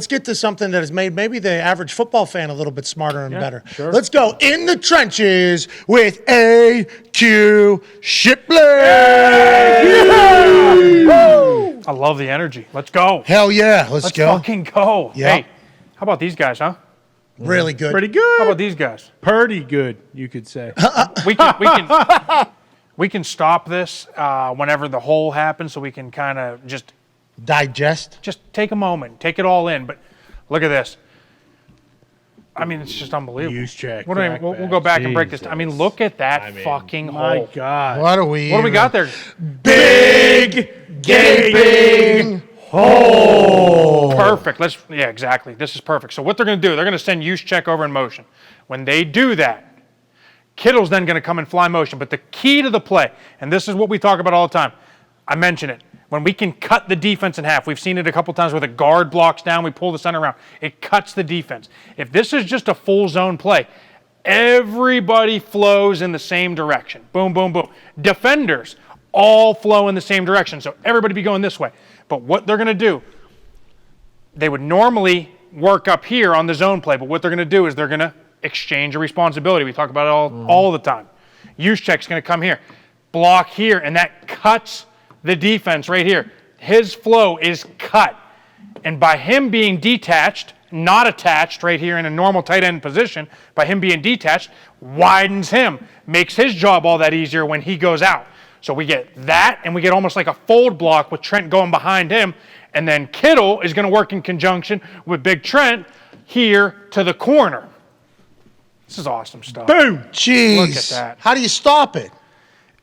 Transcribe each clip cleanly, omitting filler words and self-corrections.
get to something that has made maybe the average football fan a little bit smarter and better. Sure. Let's go in the trenches with A.Q. Shipley. I love the energy. Let's go. Hell yeah, let's go. Let's fucking go. Yeah. Hey, how about these guys, huh? Really good. Pretty good. How about these guys? Pretty good, you could say. We can stop this whenever the hole happens, so we can kind of just digest. Just take a moment, take it all in. But look at this. I mean, it's just unbelievable. Use check. We'll go back and break this. I mean, look at that fucking hole. My God. What do we got there? Big gaping hole. Perfect. Exactly. This is perfect. So what they're going to do, they're going to send use check over in motion. When they do that, Kittle's then going to come in fly motion. But the key to the play, and this is what we talk about all the time, I mention it. When we can cut the defense in half, we've seen it a couple times where the guard blocks down, we pull the center around. It cuts the defense. If this is just a full zone play, everybody flows in the same direction. Boom, boom, boom. Defenders all flow in the same direction, so everybody be going this way. But what they're going to do, they would normally work up here on the zone play, but what they're going to do is they're going to exchange a responsibility. We talk about it all the time. Use check's going to come here, block here, and that cuts the defense right here. His flow is cut. And by him being detached, not attached right here in a normal tight end position, by him being detached, widens him, makes his job all that easier when he goes out. So we get that, and we get almost like a fold block with Trent going behind him, and then Kittle is going to work in conjunction with Big Trent here to the corner. This is awesome stuff. Boom. Jeez. Look at that. How do you stop it?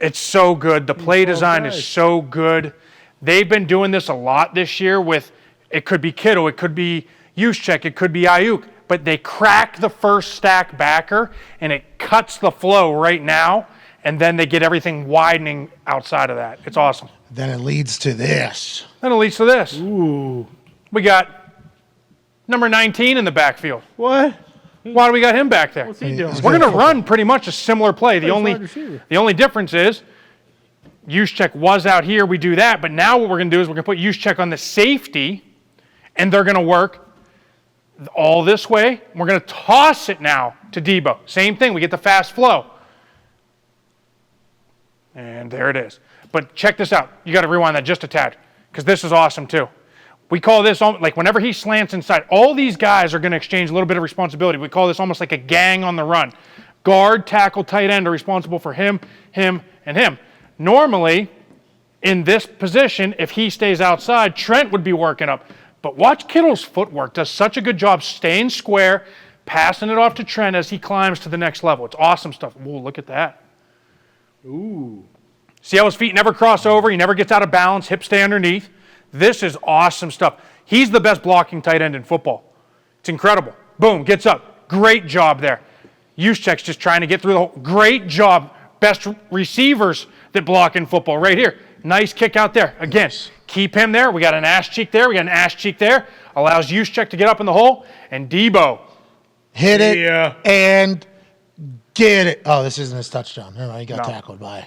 It's so good. The play design is so good. They've been doing this a lot this year with, it could be Kittle, it could be Juszczyk, it could be Ayuk, but they crack the first stack backer, and it cuts the flow right now, and then they get everything widening outside of that. It's awesome. Then it leads to this. Ooh. We got number 19 in the backfield. What? Why do we got him back there? What's he doing? We're going to run pretty much a similar play. The only difference is Juszczyk was out here. We do that. But now what we're going to do is we're going to put Juszczyk on the safety, and they're going to work all this way. We're going to toss it now to Debo. Same thing. We get the fast flow. And there it is. But check this out. You got to rewind that just a tad because this is awesome too. We call this, like whenever he slants inside, all these guys are going to exchange a little bit of responsibility. We call this almost like a gang on the run. Guard, tackle, tight end are responsible for him, and him. Normally, in this position, if he stays outside, Trent would be working up. But watch Kittle's footwork. Does such a good job staying square, passing it off to Trent as he climbs to the next level. It's awesome stuff. Whoa, look at that. Ooh. See how his feet never cross over? He never gets out of balance. Hips stay underneath. This is awesome stuff. He's the best blocking tight end in football. It's incredible. Boom, gets up. Great job there. Juszczyk's just trying to get through the whole. Great job. Best receivers that block in football right here. Nice kick out there. Again, keep him there. We got an ass cheek there. We got an ass cheek there. Allows Juszczyk to get up in the hole. And Debo. Hit it and get it. Oh, this isn't his touchdown. Never mind. He got tackled by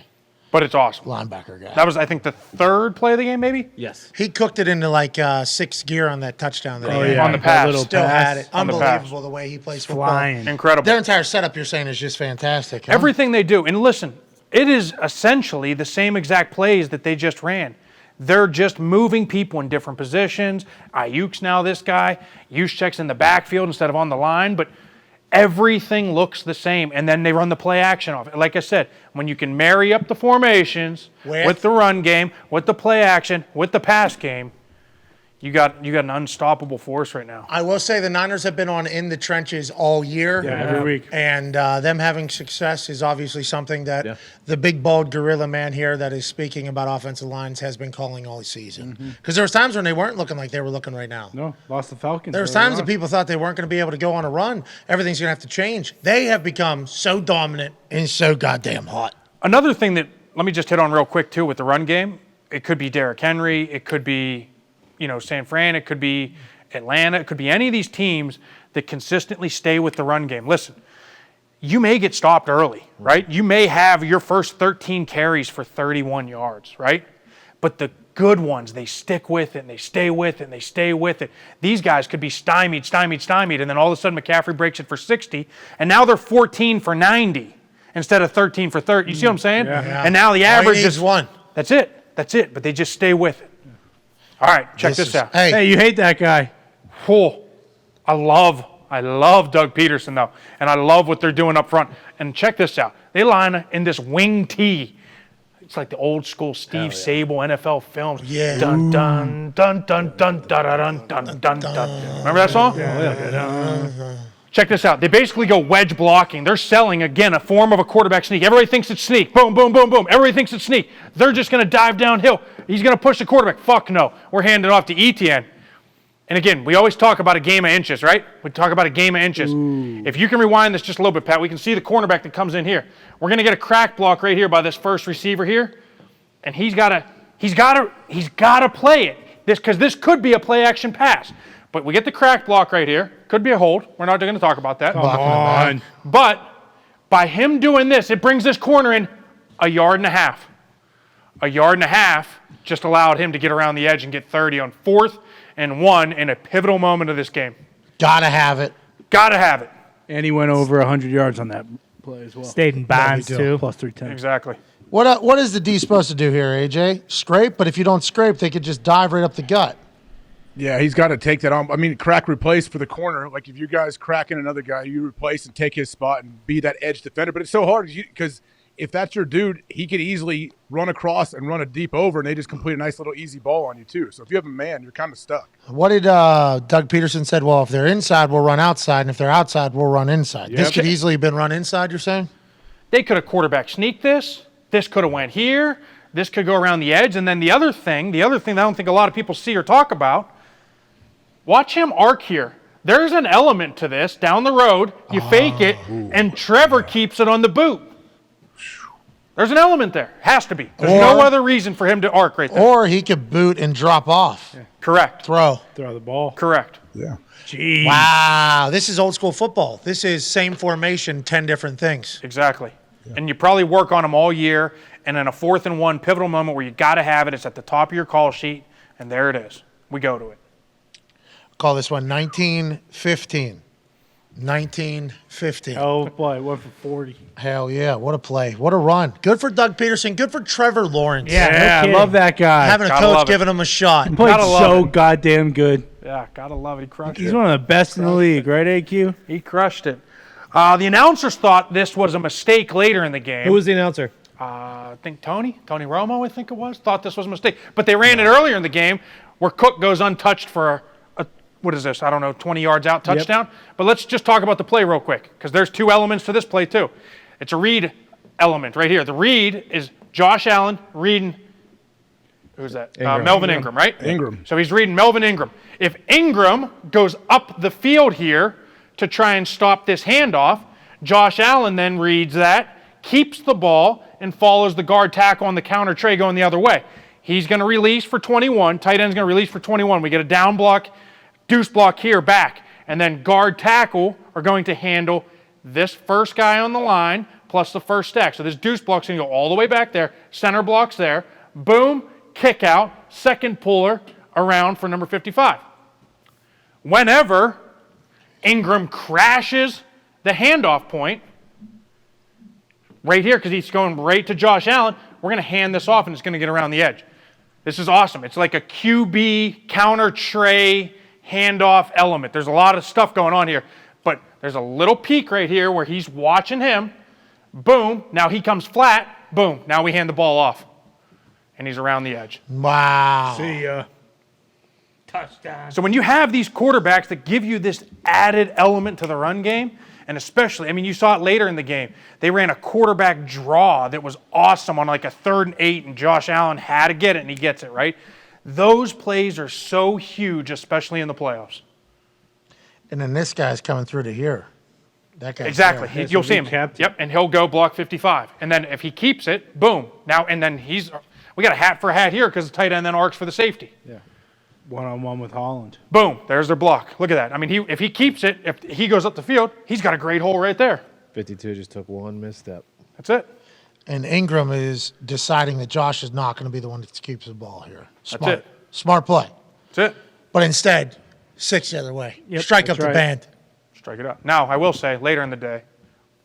But it's awesome. linebacker guy. That was, I think, the third play of the game, maybe? Yes. He cooked it into like sixth gear on that touchdown. That he had. On the pass. Still had it. On the pass. Unbelievable the way he plays football. Flying. Incredible. Their entire setup, you're saying, is just fantastic. Huh? Everything they do. And listen, it is essentially the same exact plays that they just ran. They're just moving people in different positions. Ayuk's now this guy. Juszczyk's in the backfield instead of on the line. But everything looks the same. And then they run the play action off. Like I said, when you can marry up the formations with the run game, with the play action, with the pass game, you got an unstoppable force right now. I will say the Niners have been on in the trenches all year. Yeah, every week. And them having success is obviously something that the big, bald gorilla man here that is speaking about offensive lines has been calling all season. Because there was times when they weren't looking like they were looking right now. No, lost the Falcons. There was times that people thought they weren't going to be able to go on a run. Everything's going to have to change. They have become so dominant and so goddamn hot. Another thing that, let me just hit on real quick too with the run game, it could be Derrick Henry, it could be San Fran, it could be Atlanta, it could be any of these teams that consistently stay with the run game. Listen, you may get stopped early, right? You may have your first 13 carries for 31 yards, right? But the good ones, they stick with it, and they stay with it, and they stay with it. These guys could be stymied, and then all of a sudden McCaffrey breaks it for 60, and now they're 14 for 90 instead of 13 for 30. You see what I'm saying? Yeah. And now the average is one. That's it. But they just stay with it. All right, check this out. Hey, you hate that guy. Oh, I love Doug Peterson, though, and I love what they're doing up front. And check this out. They line in this wing T. It's like the old school Steve Sable NFL films. Yeah. Dun, dun, dun, dun, dun, dun, dun, dun, dun, dun. Remember that song? Yeah. Check this out. They basically go wedge blocking. They're selling, again, a form of a quarterback sneak. Everybody thinks it's sneak. Boom, boom, boom, boom. Everybody thinks it's sneak. They're just going to dive downhill. He's going to push the quarterback. Fuck no. We're handing it off to Etienne. And again, we always talk about a game of inches, right? We talk about a game of inches. Ooh. If you can rewind this just a little bit, Pat, we can see the cornerback that comes in here. We're going to get a crack block right here by this first receiver here, and he's got to play it. Because this could be a play action pass. But we get the crack block right here. Could be a hold. We're not going to talk about that. Come on. But by him doing this, it brings this corner in a yard and a half. A yard and a half just allowed him to get around the edge and get 30 on 4th and 1 in a pivotal moment of this game. Gotta have it. Gotta have it. And he went over 100 yards on that play as well. Stayed in bounds, Yeah, we do. too. Plus 310. Exactly. What is the D supposed to do here, AJ? Scrape, but if you don't scrape, they could just dive right up the gut. Yeah, he's got to take that on. I mean, crack replace for the corner. Like if you guys cracking another guy, you replace and take his spot and be that edge defender. But it's so hard because if that's your dude, he could easily run across and run a deep over, and they just complete a nice little easy ball on you too. So if you have a man, you're kind of stuck. What did Doug Peterson said? Well, if they're inside, we'll run outside, and if they're outside, we'll run inside. This could easily have been run inside, you're saying? They could have quarterback sneaked this. This could have went here. This could go around the edge. And then the other thing that I don't think a lot of people see or talk about, watch him arc here. There's an element to this down the road. You fake it, and Trevor keeps it on the boot. There's an element there. Has to be. There's no other reason for him to arc right there. Or he could boot and drop off. Yeah. Correct. Throw the ball. Correct. Yeah. Jeez. Wow, this is old school football. This is same formation, 10 different things. Exactly. Yeah. And you probably work on them all year, and in a 4th and 1 pivotal moment where you got to have it, it's at the top of your call sheet, and there it is. We go to it. Call this one 1915. 1915. Oh, boy, it went for 40. Hell yeah, what a play. What a run. Good for Doug Peterson. Good for Trevor Lawrence. Yeah, I love that guy. Having a Gotta coach love it. giving him a shot. Played Gotta love so it. goddamn good. Yeah, gotta love it. He crushed He's it. one of the best in the league, right, AQ? He crushed it. The announcers thought this was a mistake later in the game. Who was the announcer? I think Tony Romo, I think it was, thought this was a mistake. But they ran it earlier in the game where Cook goes untouched for what is this? I don't know, 20 yards out, touchdown. But let's just talk about the play real quick because there's 2 elements to this play too. It's a read element right here. The read is Josh Allen reading, who's that? Melvin Ingram, right? Ingram. So he's reading Melvin Ingram. If Ingram goes up the field here to try and stop this handoff, Josh Allen then reads that, keeps the ball, and follows the guard tackle on the counter tray going the other way. He's going to release for 21. Tight end's going to release for 21. We get a down block, deuce block here, back. And then guard tackle are going to handle this first guy on the line plus the first stack. So this deuce block's going to go all the way back there. Center block's there. Boom, kick out, second puller around for number 55. Whenever Ingram crashes the handoff point, right here, because he's going right to Josh Allen, we're going to hand this off and it's going to get around the edge. This is awesome. It's like a QB counter tray handoff element. There's a lot of stuff going on here, but there's a little peek right here where he's watching him. Boom. Now he comes flat. Boom. Now we hand the ball off, and he's around the edge. Wow. See ya. Touchdown. So when you have these quarterbacks that give you this added element to the run game, and especially, I mean, you saw it later in the game. They ran a quarterback draw that was awesome on like a 3rd and 8, and Josh Allen had to get it, and he gets it, right? Those plays are so huge, especially in the playoffs. And then this guy's coming through to here. That guy. Exactly. That's You'll what see he him. kept. Yep, and he'll go block 55. And then if he keeps it, boom. Now, and then we got a hat for a hat here because the tight end then arcs for the safety. Yeah. One-on-one with Holland. Boom, there's their block. Look at that. I mean, if he keeps it, if he goes up the field, he's got a great hole right there. 52 just took one misstep. That's it. and Ingram is deciding that Josh is not going to be the one that keeps the ball here. Smart. it. Smart play. That's it. But instead, 6 the other way. Yep, Strike up that's the right. band. Strike it up. Now, I will say, later in the day,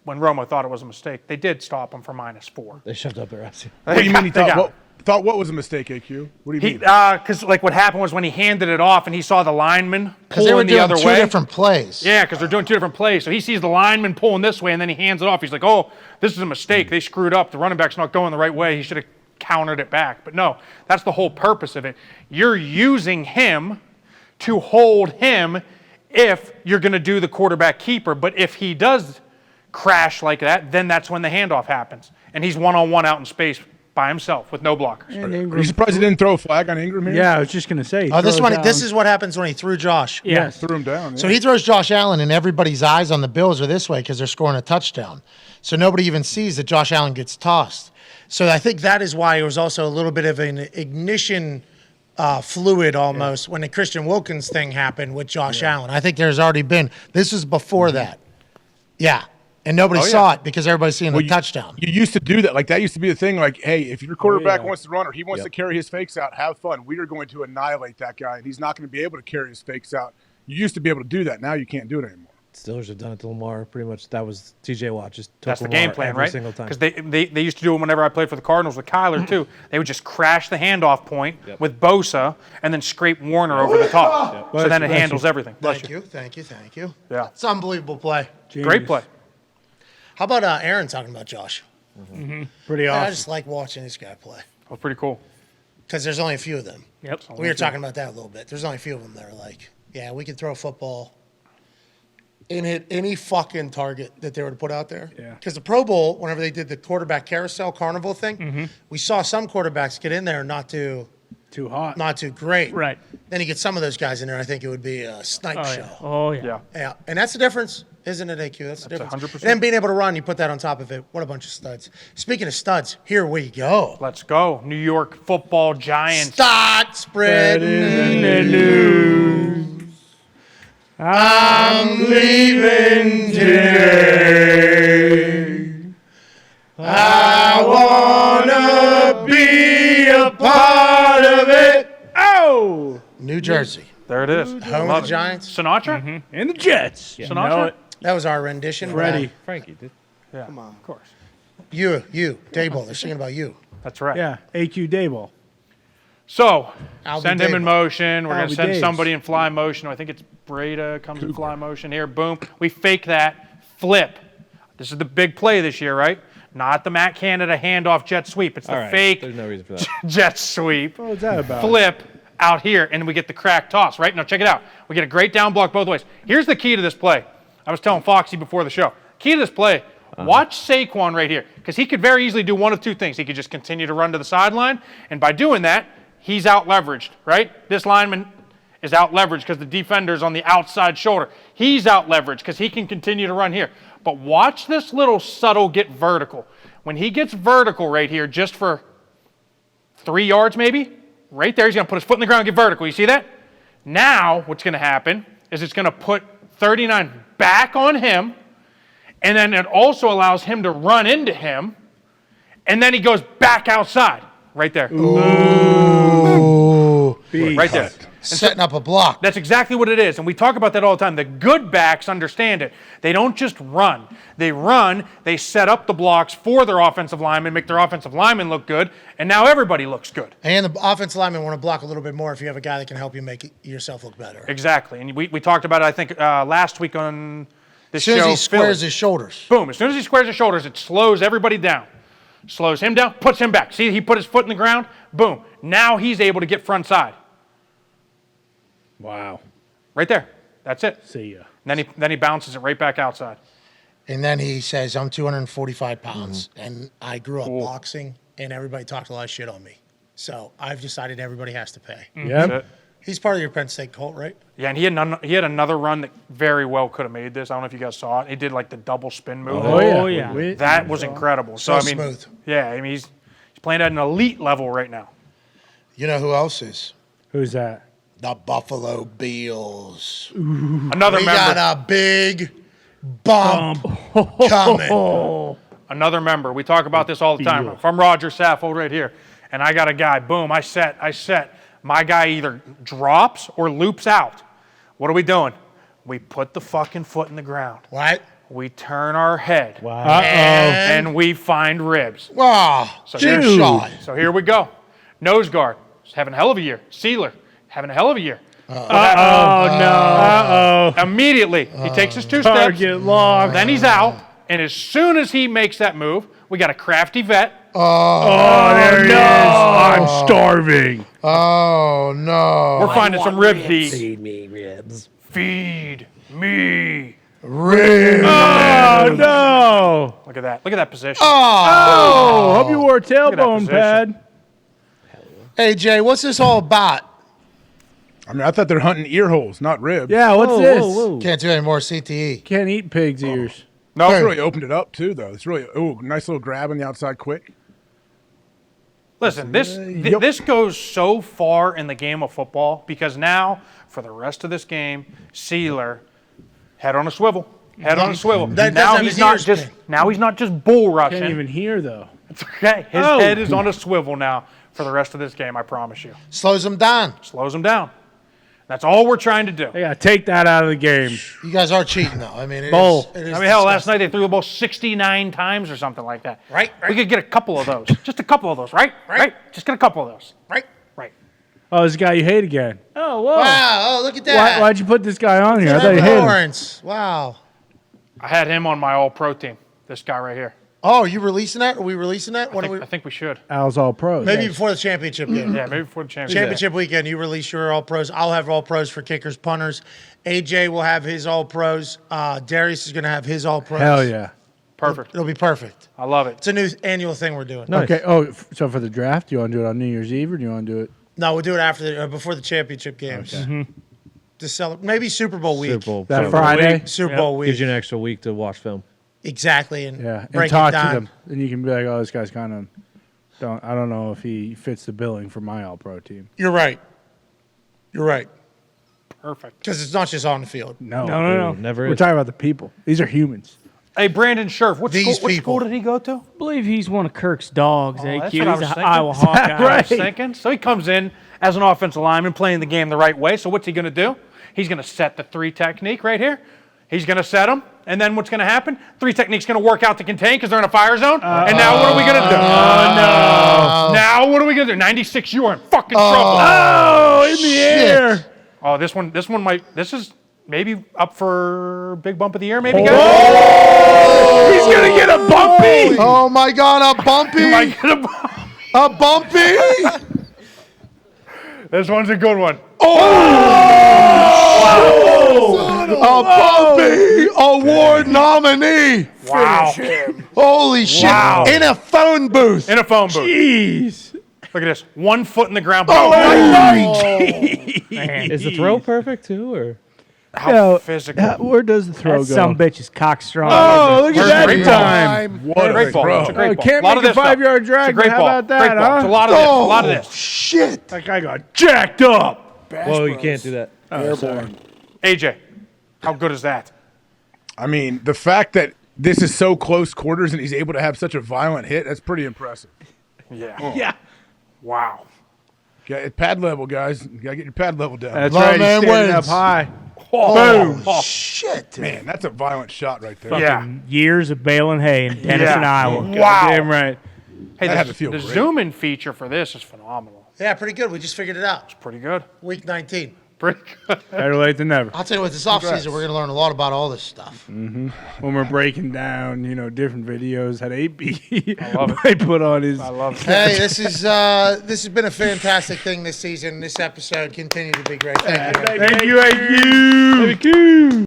when Romo thought it was a mistake, they did stop him for -4. They shoved up their ass. What do you mean he They got thought what was a mistake, AQ? What do you mean? Because like what happened was when he handed it off and he saw the lineman Because they were pulling the doing other two way. different plays. Yeah, because they're doing 2 different plays. So he sees the lineman pulling this way and then he hands it off. He's like, oh, this is a mistake. They screwed up. The running back's not going the right way. He should have countered it back. But no, that's the whole purpose of it. You're using him to hold him if you're going to do the quarterback keeper. But if he does crash like that, then that's when the handoff happens. And he's one-on-one out in space by himself with no blockers. And Are you Ingram, surprised he didn't throw a flag on Ingram here? yeah, I was just gonna say. Oh, this throw it one. This down. is what happens when he threw Josh. Yes. Threw him down. So yeah. he throws Josh Allen, and everybody's eyes on the Bills are this way because they're scoring a touchdown. So nobody even sees that Josh Allen gets tossed. So I think that is why it was also a little bit of an ignition fluid almost when the Christian Wilkins thing happened with Josh Allen. I think there's already been. This was before that. Yeah. And nobody Oh, yeah. saw it because everybody's seeing the you- touchdown. You used to do that. Like, that used to be the thing. Like, hey, if your quarterback yeah. wants to run or he wants to carry his fakes out, have fun. We are going to annihilate that guy, and he's not going to be able to carry his fakes out. You used to be able to do that. Now you can't do it anymore. Steelers have done it to Lamar. Pretty much that was TJ Watt. Just took That's the Lamar game plan, every right? single time. Because they used to do it whenever I played for the Cardinals with Kyler, too. They would just crash the handoff point with Bosa and then scrape Warner over the top. So then it Bless handles you. everything. Bless Thank you. Thank you. Thank you. Yeah. It's an unbelievable play. Genius. Great play. How about Aaron talking about Josh? Pretty I awesome. just like watching this guy play That was pretty cool. because there's only a few of them. Yep. We were talking about that a little bit. There's only a few of them that are like, yeah, we can throw a football and hit any fucking target that they were to put out there. Yeah. Because the Pro Bowl, whenever they did the quarterback carousel carnival thing, we saw some quarterbacks get in there and not do Too hot. great. Right. Then you get some of those guys in there. I think it would be a snipe Oh, show. yeah. Oh, yeah. Yeah. Yeah, and that's the difference, isn't it, AQ? That's the difference. 100%. And then being able to run, you put that on top of it. What a bunch of studs. Speaking of studs, here we go. Let's go. New York football Giants. Start spreading the news. I'm leaving today. I wanna be a part of it. Oh, New Jersey, There it is. home of Love the it. Giants. Sinatra? and the Jets. You Sinatra? know it. That was our rendition. Freddie. Frankie did. Yeah. Come on. Of course. You, Dayball. They're singing about you. That's right. Yeah, AQ Dayball. So, Albie send him in Dayball. motion. We're going to Albie send Days. somebody in fly motion. I think it's Breda comes in fly motion here. Boom. We fake that. Flip. This is the big play this year, right? Not the Matt Canada handoff jet sweep. It's the All right. fake There's no reason for that. jet sweep. What was that about? Flip out here, and we get the crack toss, right? Now, check it out. We get a great down block both ways. Here's the key to this play. I was telling Foxy before the show. Key to this play, watch Saquon right here, because he could very easily do one of two things. He could just continue to run to the sideline, and by doing that, he's out-leveraged, right? This lineman is out-leveraged because the defender's on the outside shoulder. He's out-leveraged because he can continue to run here. But watch this little subtle get vertical. When he gets vertical right here, just for 3 yards maybe, right there, he's going to put his foot in the ground and get vertical. You see that? Now, what's going to happen is it's going to put 39 back on him, and then it also allows him to run into him, and then he goes back outside, right there. Ooh. Right there. Setting up a block. That's exactly what it is, and we talk about that all the time. The good backs understand it. They don't just run. They run, they set up the blocks for their offensive linemen, make their offensive linemen look good, and now everybody looks good. And the offensive linemen want to block a little bit more if you have a guy that can help you make yourself look better. Exactly, and we talked about it, I think, last week on this As soon show. as he squares Philly. his shoulders. Boom, as soon as he squares his shoulders, it slows everybody down. Slows him down, puts him back. See, he put his foot in the ground, boom. Now he's able to get front side. Wow. Right there. That's it. See ya. And then he bounces it right back outside. And then he says, I'm 245 pounds, and I grew up boxing, and everybody talked a lot of shit on me. So I've decided everybody has to pay. Yep. That's it. He's part of your Penn State cult, right? Yeah, and he had another run that very well could have made this. I don't know if you guys saw it. He did like the double spin move. Oh, yeah. Wait. That was incredible. So I mean, smooth. yeah, I mean he's playing at an elite level right now. You know who else is? Who's that? The Buffalo Bills. Another We member. got a big bump coming. another member. We talk about this all the time. If I'm Roger Saffold right here, and I got a guy, boom, I set. My guy either drops or loops out. What are we doing? We put the fucking foot in the ground. What? We turn our head. Wow. And we find ribs. Wow. So Cheap here's- shot. So here we go. Nose guard, he's having a hell of a year. Sealer, having a hell of a year. Immediately, he takes his 2 steps. Target locked. Then he's out. And as soon as he makes that move, we got a crafty vet. Oh, there he is. I'm starving. Oh, no. We're finding some rib heat. Feed me ribs. Feed me. Rib. Oh, no. Look at that. Look at that position. Oh, hope you wore a at that tailbone position. pad. Hey, Jay, what's this all about? I mean, I thought they're hunting ear holes, not ribs. Yeah, what's this? Can't do any more CTE. Can't eat pig's ears. No, It's really opened it up too, though. It's really nice little grab on the outside, quick. listen, this goes so far in the game of football because now, for the rest of this game, Sealer, head on a swivel. Head on a swivel. That Now doesn't have he's his not ears just pinned. now he's not just bull Can't rushing. even hear, though. It's okay. His Oh. head is on a swivel now for the rest of this game, I promise you. Slows them down. Slows him down. That's all we're trying to do. They got to take that out of the game. You guys are cheating, though. I mean, it Bull. is. It is I mean, hell, last disgusting. night they threw the ball 69 times or something like that. Right. We could get a couple of those. Just a couple of those, right? Right. Just get a couple of those. Right. Right. Oh, this guy you hate again. Oh, whoa. Wow. Oh, look at that. Why'd you put this guy on here? I thought you Trevor hated him. Lawrence. Wow. I had him on my all-pro team, this guy right here. Oh, are you releasing that? Are we releasing that? I think we should. Al's all pros. Maybe before the championship game. Yeah, maybe before the championship. Championship weekend, you release your all pros. I'll have all pros for kickers, punters. AJ will have his all pros. Darius is going to have his all pros. Hell yeah. Perfect. It'll be perfect. I love it. It's a new annual thing we're doing. Nice. Okay. Oh, so for the draft, you want to do it on New Year's Eve or do you want to do it? No, we'll do it after before the championship games. To celebrate, maybe Super Bowl week. Super Bowl. That Super Friday? Super Bowl week. Gives you an extra week to watch film. Exactly, and Yeah. And break talk it to down. them. And you can be like, oh, this guy's kind of, I don't know if he fits the billing for my all pro team. You're right. You're right. Perfect. Because it's not just on the field. No. Never We're is. talking about the people. These are humans. Hey, Brandon Scherf, what These school people. did he go to? I believe he's one of Kirk's dogs. Oh, AQ. that's He's what I was an thinking. Iowa Hawkeye. I was thinking. So he comes in as an offensive lineman playing the game the right way. So what's he going to do? He's going to set the 3 technique right here. He's going to set them. And then what's going to happen? 3 technique's going to work out to contain because they're in a fire zone. And now what are we going to do? Oh, no. Now what are we going to do? 96, you are in fucking trouble. Oh, in the air. Oh, this is maybe up for big bump of the year, maybe, guys? He's going to get a bumpy. Oh my God, a bumpy! Might get a bump. A bumpy! This one's a good one. A bumpy award nominee! Wow. Holy shit! Wow. In a phone booth. In a phone booth. Jeez. Look at this. 1 foot in the ground. Oh my Man, Is the throw perfect too, or how physical. Where does the throw That go? some bitch is cock strong. Oh, look at that Great ball. time. What a Great ball. throw. It's a great Oh, ball. can't A lot of make a this stuff. 5-yard drag, It's a great but how ball. about that, Great ball. huh? It's a lot of this. A lot of Oh this. shit! That guy got jacked up. well, you can't do that. AJ, how good is that? I mean, the fact that this is so close quarters and he's able to have such a violent hit, that's pretty impressive. Yeah. Yeah. Wow. Okay, pad level, guys. You gotta get your pad level down. That's Long right. He's man standing up wins. high. Boom. Oh, Shit! Man, that's a violent shot right there. yeah. Years of baling hay in Denison, Yeah. Iowa. Wow. Damn right. Hey, That had the to feel the great. zoom-in feature for this is phenomenal. Yeah, pretty good. We just figured it out. Pretty good. Week 19. Pretty good. Better late than never. I'll tell you what, this offseason, we're going to learn a lot about all this stuff. When we're breaking down, different videos that AB love it. might put on his. I love it. Hey, this has been a fantastic thing this season. This episode continued to be great. Thank you. Thank you, AQ. Thank you.